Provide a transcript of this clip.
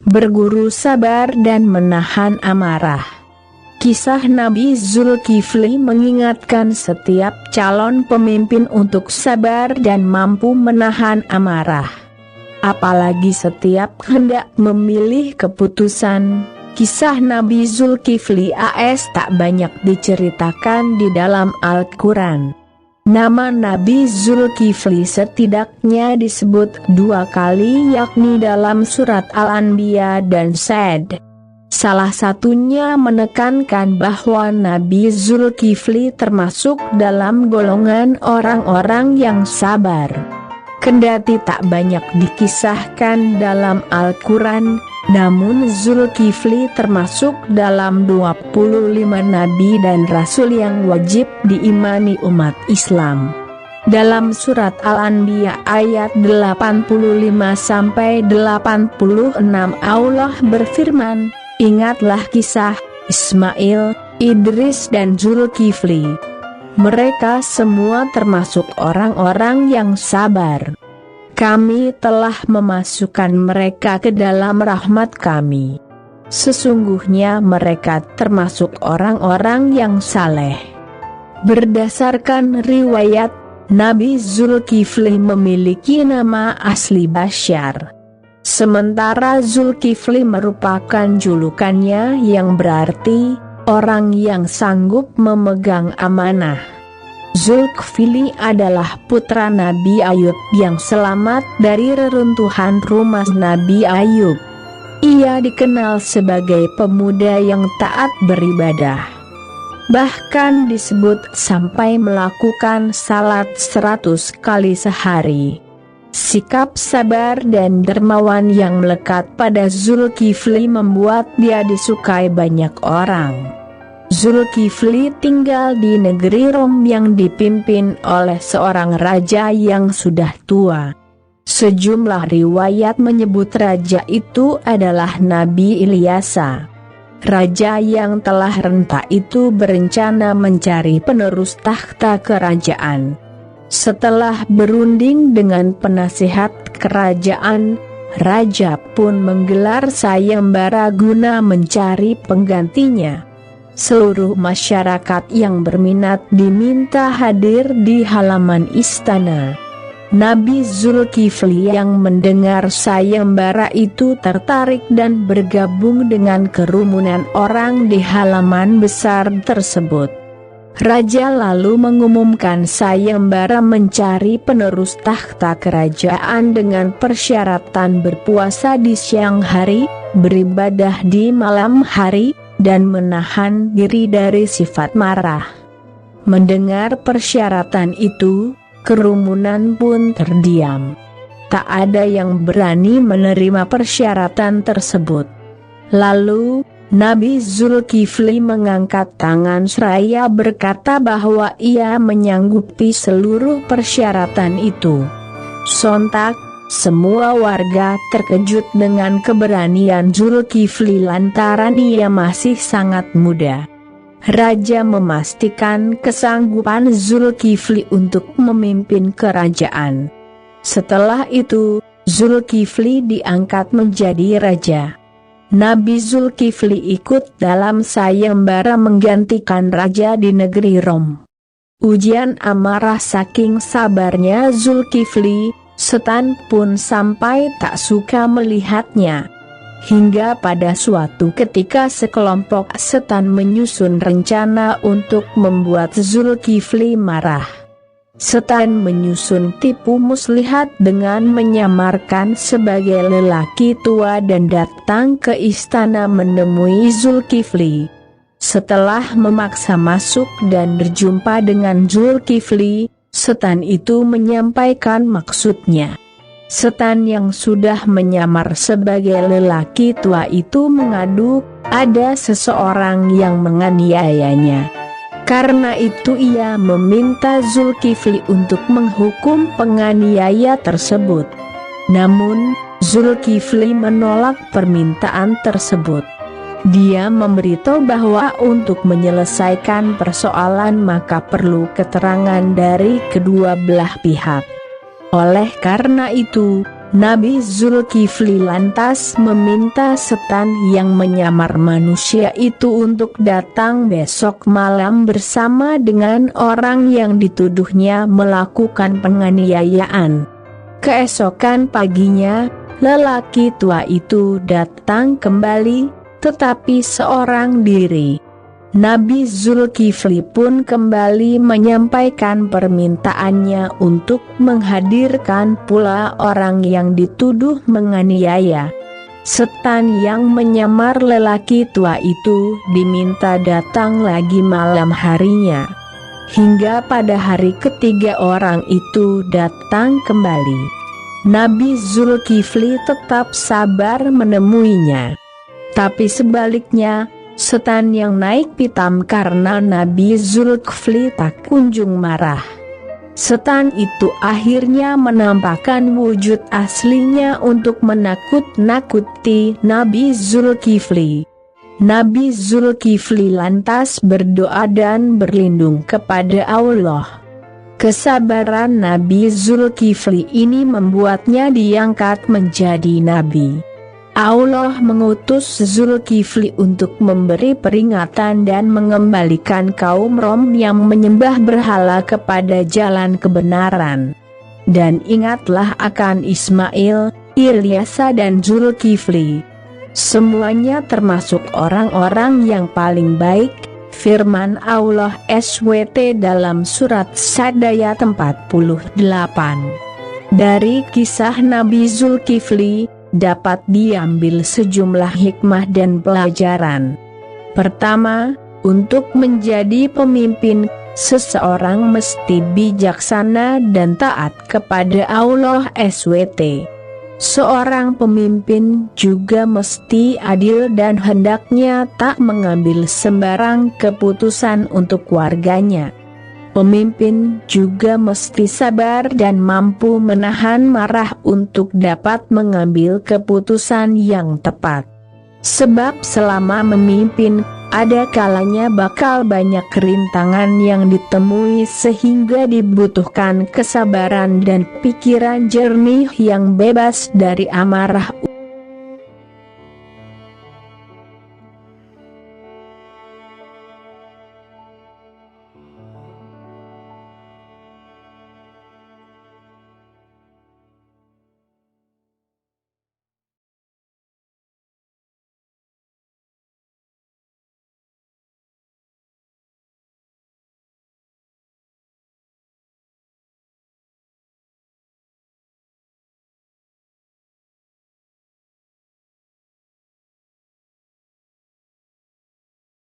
berguru sabar dan menahan amarah. Kisah Nabi Zulkifli mengingatkan setiap calon pemimpin untuk sabar dan mampu menahan amarah. Apalagi setiap hendak memilih keputusan. Kisah Nabi Zulkifli AS tak banyak diceritakan di dalam Al-Quran. Nama Nabi Zulkifli setidaknya disebut 2 kali, yakni dalam surat Al-Anbiya dan Sad. Salah satunya menekankan bahwa Nabi Zulkifli termasuk dalam golongan orang-orang yang sabar. Kendati tak banyak dikisahkan dalam Al-Quran, namun Zulkifli termasuk dalam 25 nabi dan rasul yang wajib diimani umat Islam. Dalam surat Al-Anbiya ayat 85-86 Allah berfirman, "Ingatlah kisah Ismail, Idris dan Zulkifli. Mereka semua termasuk orang-orang yang sabar. Kami telah memasukkan mereka ke dalam rahmat kami. Sesungguhnya mereka termasuk orang-orang yang saleh." Berdasarkan riwayat, Nabi Zulkifli memiliki nama asli Basyar. Sementara Zulkifli merupakan julukannya yang berarti orang yang sanggup memegang amanah. Zulkifli adalah putra Nabi Ayub yang selamat dari reruntuhan rumah Nabi Ayub. Ia dikenal sebagai pemuda yang taat beribadah. Bahkan disebut sampai melakukan salat 100 kali sehari. Sikap sabar dan dermawan yang melekat pada Zulkifli membuat dia disukai banyak orang. Zulkifli tinggal di negeri Rom yang dipimpin oleh seorang raja yang sudah tua. Sejumlah riwayat menyebut raja itu adalah Nabi Ilyasa. Raja yang telah renta itu berencana mencari penerus takhta kerajaan. Setelah berunding dengan penasihat kerajaan, raja pun menggelar sayembara guna mencari penggantinya. Seluruh masyarakat yang berminat diminta hadir di halaman istana. Nabi Zulkifli yang mendengar sayembara itu tertarik dan bergabung dengan kerumunan orang di halaman besar tersebut. Raja lalu mengumumkan sayembara mencari penerus takhta kerajaan dengan persyaratan berpuasa di siang hari, beribadah di malam hari, dan menahan diri dari sifat marah. Mendengar persyaratan itu, kerumunan pun terdiam. Tak ada yang berani menerima persyaratan tersebut. Lalu, Nabi Zulkifli mengangkat tangan seraya berkata bahwa ia menyanggupi seluruh persyaratan itu. Sontak, semua warga terkejut dengan keberanian Zulkifli lantaran ia masih sangat muda. Raja memastikan kesanggupan Zulkifli untuk memimpin kerajaan. Setelah itu, Zulkifli diangkat menjadi raja. Nabi Zulkifli ikut dalam sayembara menggantikan raja di negeri Rom. Ujian amarah saking sabarnya Zulkifli, setan pun sampai tak suka melihatnya. Hingga pada suatu ketika sekelompok setan menyusun rencana untuk membuat Zulkifli marah. Setan menyusun tipu muslihat dengan menyamarkan sebagai lelaki tua dan datang ke istana menemui Zulkifli. Setelah memaksa masuk dan berjumpa dengan Zulkifli, setan itu menyampaikan maksudnya. Setan yang sudah menyamar sebagai lelaki tua itu mengadu, ada seseorang yang menganiayanya. Karena itu ia meminta Zulkifli untuk menghukum penganiaya tersebut. Namun, Zulkifli menolak permintaan tersebut. Dia memberitahu bahwa untuk menyelesaikan persoalan maka perlu keterangan dari kedua belah pihak. Oleh karena itu, Nabi Zulkifli lantas meminta setan yang menyamar manusia itu untuk datang besok malam bersama dengan orang yang dituduhnya melakukan penganiayaan. Keesokan paginya, lelaki tua itu datang kembali, tetapi seorang diri. Nabi Zulkifli pun kembali menyampaikan permintaannya untuk menghadirkan pula orang yang dituduh menganiaya. Setan yang menyamar lelaki tua itu diminta datang lagi malam harinya. Hingga pada hari ketiga orang itu datang kembali. Nabi Zulkifli tetap sabar menemuinya. Tapi sebaliknya, setan yang naik pitam karena Nabi Zulkifli tak kunjung marah. Setan itu akhirnya menampakkan wujud aslinya untuk menakut-nakuti Nabi Zulkifli. Nabi Zulkifli lantas berdoa dan berlindung kepada Allah. Kesabaran Nabi Zulkifli ini membuatnya diangkat menjadi nabi. Allah mengutus Zulkifli untuk memberi peringatan dan mengembalikan kaum Rom yang menyembah berhala kepada jalan kebenaran. Dan ingatlah akan Ismail, Ilyasa dan Zulkifli. Semuanya termasuk orang-orang yang paling baik, firman Allah SWT dalam surat Sad ayat 48. Dari kisah Nabi Zulkifli dapat diambil sejumlah hikmah dan pelajaran. Pertama, untuk menjadi pemimpin, seseorang mesti bijaksana dan taat kepada Allah SWT. Seorang pemimpin juga mesti adil dan hendaknya tak mengambil sembarang keputusan untuk warganya. Pemimpin juga mesti sabar dan mampu menahan marah untuk dapat mengambil keputusan yang tepat. Sebab selama memimpin, ada kalanya bakal banyak rintangan yang ditemui sehingga dibutuhkan kesabaran dan pikiran jernih yang bebas dari amarah.